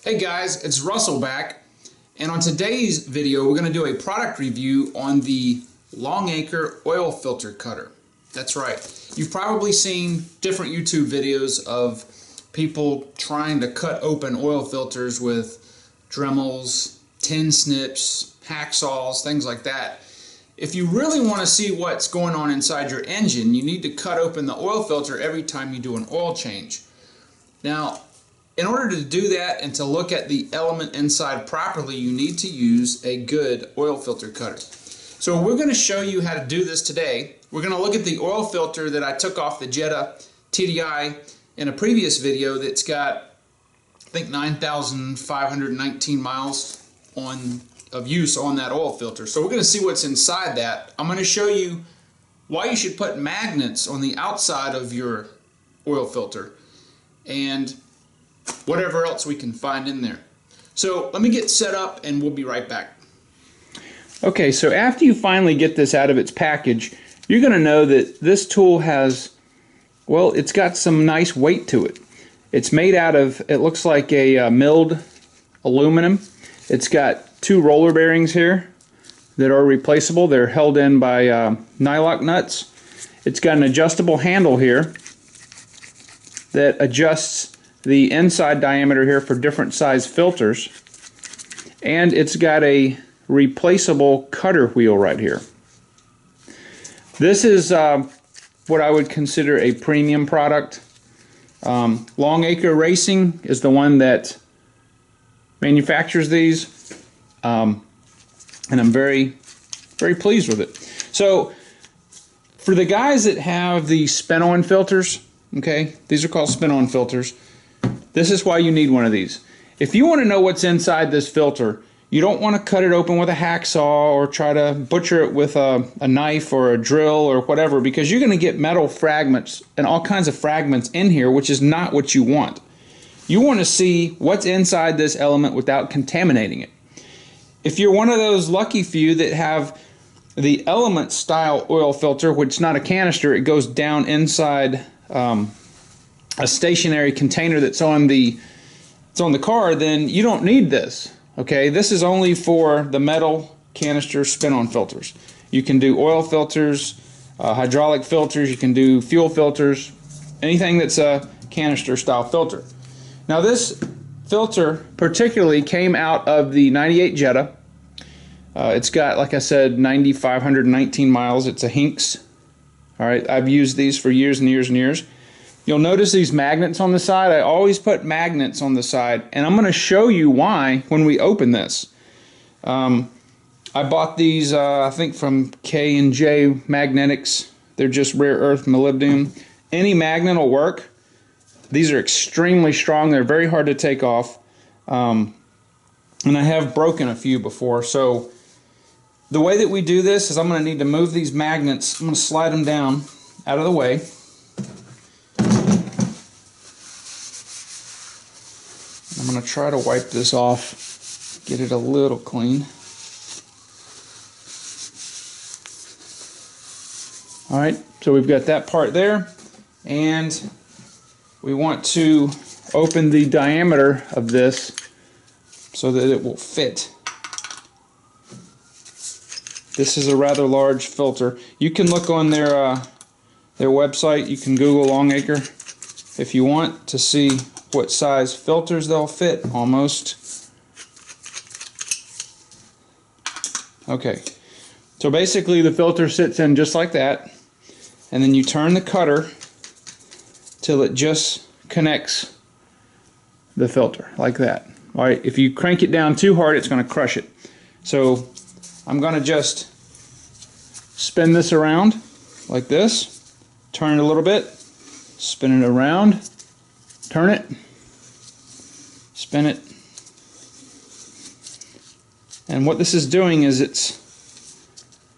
Hey guys, it's Russell back, and on today's video we're going to do a product review on the Longacre oil filter cutter. That's right. You've probably seen different YouTube videos of people trying to cut open oil filters with Dremels, tin snips, hacksaws, things like that. If you really want to see what's going on inside your engine, you need to cut open the oil filter every time you do an oil change. Now, in order to do that and to look at the element inside properly, you need to use a good oil filter cutter. So we're going to show you how to do this today. We're going to look at the oil filter that I took off the Jetta TDI in a previous video that's got, I think, 9,519 miles of use on that oil filter. So we're going to see what's inside that. I'm going to show you why you should put magnets on the outside of your oil filter and whatever else we can find in there. So let me get set up and we'll be right back. Okay, so after you finally get this out of its package, you're going to know that this tool has, well, it's got some nice weight to it. It's made out of, it looks like a milled aluminum. It's got two roller bearings here that are replaceable. They're held in by nylock nuts. It's got an adjustable handle here that adjusts the inside diameter here for different size filters, and it's got a replaceable cutter wheel right here. This is what I would consider a premium product. Longacre Racing is the one that manufactures these, and I'm very pleased with it. So for the guys that have the spin-on filters, okay, these are called spin-on filters, this is why you need one of these. If you want to know what's inside this filter, you don't want to cut it open with a hacksaw or try to butcher it with a knife or a drill or whatever, because you're going to get metal fragments and all kinds of fragments in here, which is not what you want. You want to see what's inside this element without contaminating it. If you're one of those lucky few that have the Element style oil filter, which is not a canister, it goes down inside a stationary container that's on the car, then you don't need this. Okay, this is only for the metal canister spin-on filters. You can do oil filters, hydraulic filters, you can do fuel filters, anything that's a canister style filter. Now this filter particularly came out of the 98 Jetta. It's got, like I said, 9,519 miles. It's a Hinks. All right, I've used these for years and years and years. You'll notice these magnets on the side. I always put magnets on the side, and I'm going to show you why when we open this. I bought these, I think, from K&J Magnetics. They're just rare earth molybdenum. Any magnet will work. These are extremely strong. They're very hard to take off, and I have broken a few before. So the way that we do this is I'm going to need to move these magnets. I'm going to slide them down out of the way. I'm going to try to wipe this off, get it a little clean. Alright, so we've got that part there, and we want to open the diameter of this so that it will fit. This is a rather large filter. You can look on their website. You can Google Longacre if you want to see what size filters they'll fit. Almost. Okay, so basically the filter sits in just like that, and then you turn the cutter till it just connects the filter like that. Alright, if you crank it down too hard, it's going to crush it. So I'm going to just spin this around like this, turn it a little bit, spin it around, turn it, spin it, and what this is doing is it's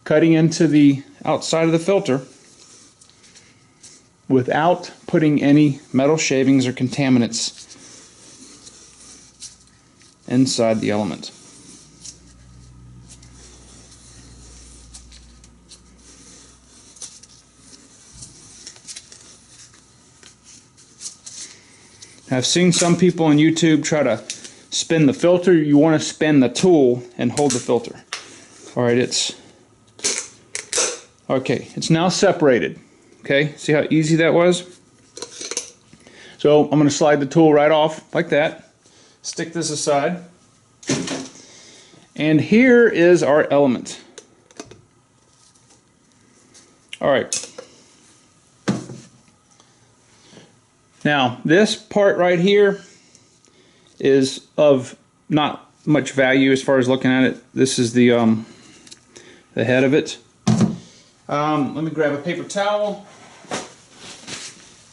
cutting into the outside of the filter without putting any metal shavings or contaminants inside the element. I've seen some people on YouTube try to spin the filter, you want to spin the tool and hold the filter. Alright, it's now separated. Okay, see how easy that was? So I'm going to slide the tool right off like that, stick this aside, and here is our element. Alright, now this part right here is of not much value as far as looking at it. This is the head of it. Let me grab a paper towel.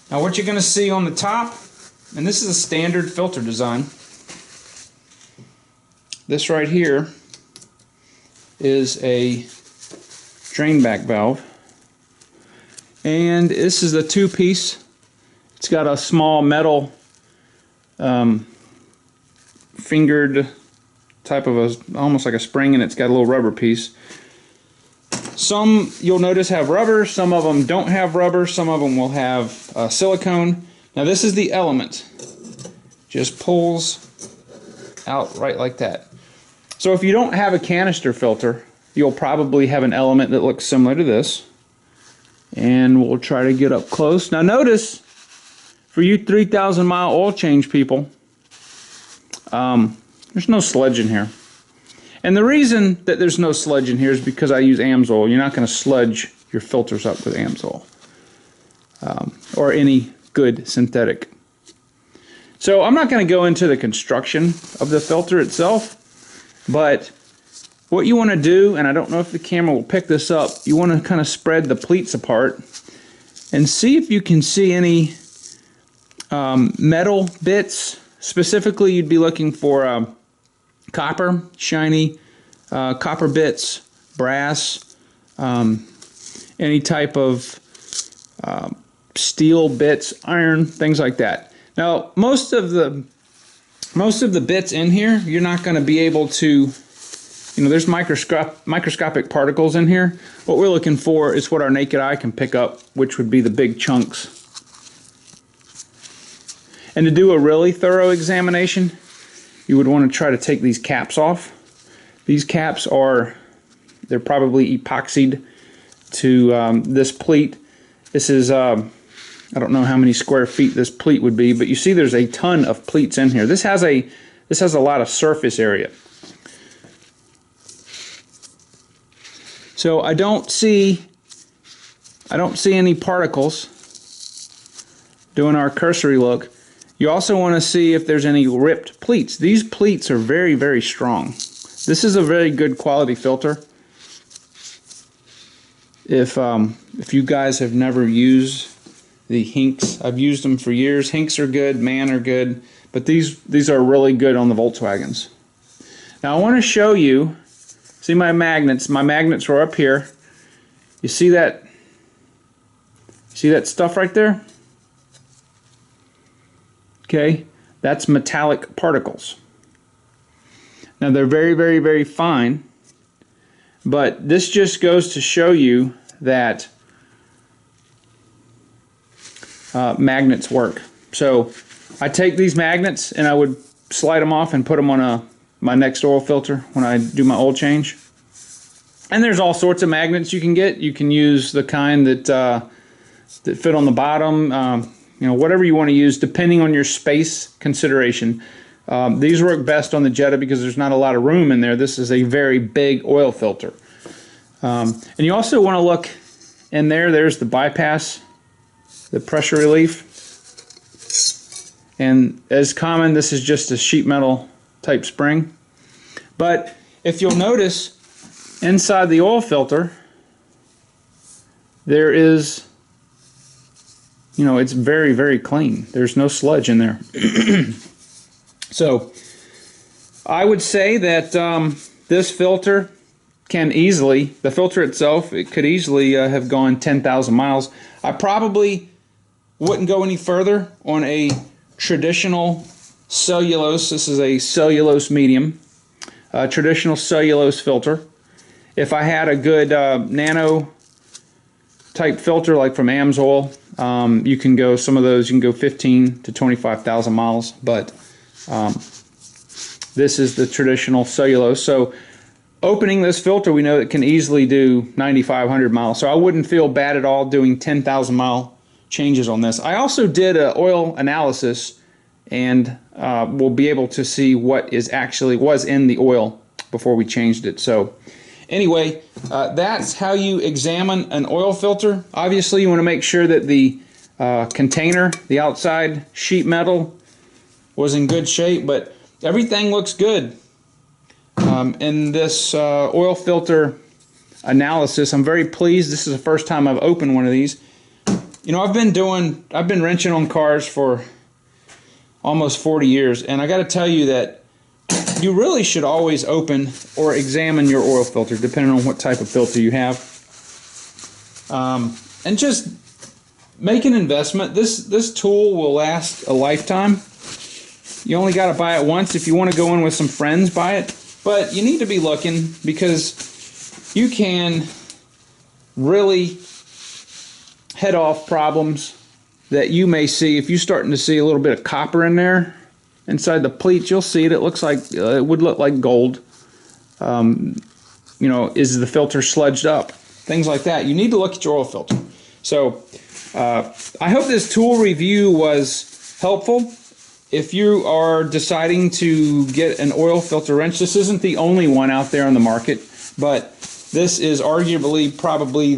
Now what you're going to see on the top, and this is a standard filter design, this right here is a drain back valve, and this is a two-piece. It's got a small metal fingered type of almost like a spring, and it's got a little rubber piece. Some you'll notice have rubber, some of them don't have rubber, some of them will have silicone. Now this is the element. Just pulls out right like that. So if you don't have a canister filter, you'll probably have an element that looks similar to this. And we'll try to get up close. Now notice, for you 3,000 mile oil change people, there's no sludge in here. And the reason that there's no sludge in here is because I use AMSOIL. You're not going to sludge your filters up with AMSOIL or any good synthetic. So I'm not going to go into the construction of the filter itself, but what you want to do, and I don't know if the camera will pick this up, you want to kind of spread the pleats apart and see if you can see any metal bits. Specifically, you'd be looking for copper, shiny copper bits, brass, any type of steel bits, iron, things like that. Now, most of the bits in here, you're not going to be able to, there's microscopic particles in here. What we're looking for is what our naked eye can pick up, which would be the big chunks. And to do a really thorough examination, you would want to try to take these caps off. These caps they're probably epoxied to this pleat. This is, I don't know how many square feet this pleat would be, but you see there's a ton of pleats in here. This has a lot of surface area. So I don't see any particles. Doing our cursory look. You also want to see if there's any ripped pleats. These pleats are very, very strong. This is a very good quality filter. If you guys have never used the Hinks, I've used them for years. Hinks are good, Man are good, but these are really good on the Volkswagens. Now I want to show you, see my magnets. My magnets are up here. You see that? See that stuff right there? Okay, that's metallic particles. Now they're very, very, very fine, but this just goes to show you that magnets work. So I take these magnets and I would slide them off and put them on my next oil filter when I do my oil change. And there's all sorts of magnets you can get. You can use the kind that fit on the bottom. Whatever you want to use, depending on your space consideration. These work best on the Jetta because there's not a lot of room in there. This is a very big oil filter. And you also want to look in there. There's the bypass, the pressure relief. And as common, this is just a sheet metal type spring. But if you'll notice, inside the oil filter, there is, it's very, very clean. There's no sludge in there. So I would say that this filter can easily, the filter itself, it could easily have gone 10,000 miles. I probably wouldn't go any further on a traditional cellulose. This is a cellulose medium, traditional cellulose filter. If I had a good nano type filter like from AMSOIL, you can go, some of those you can go 15 to 25,000 miles, but This is the traditional cellulose. So opening this filter, we know it can easily do 9,500 miles. So I wouldn't feel bad at all doing 10,000 mile changes on this. I also did an oil analysis, and we'll be able to see what was in the oil before we changed it. So anyway, that's how you examine an oil filter. Obviously, you want to make sure that the container, the outside sheet metal, was in good shape, but everything looks good. In this oil filter analysis, I'm very pleased. This is the first time I've opened one of these. You know, I've been wrenching on cars for almost 40 years, and I got to tell you that you really should always open or examine your oil filter, depending on what type of filter you have. And just make an investment. This tool will last a lifetime. You only got to buy it once. If you want to go in with some friends, buy it. But you need to be looking, because you can really head off problems that you may see. If you're starting to see a little bit of copper in there inside the pleats, you'll see it. It looks like it would look like gold. You know, is the filter sludged up? Things like that. You need to look at your oil filter. So I hope this tool review was helpful. If you are deciding to get an oil filter wrench, this isn't the only one out there on the market, but this is arguably probably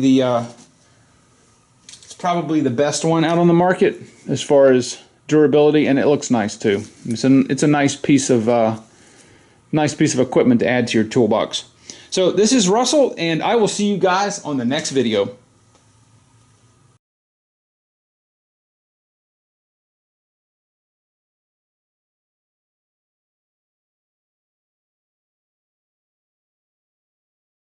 the best one out on the market as far as durability, and it looks nice too. It's a nice piece of equipment to add to your toolbox. So this is Russell, and I will see you guys on the next video.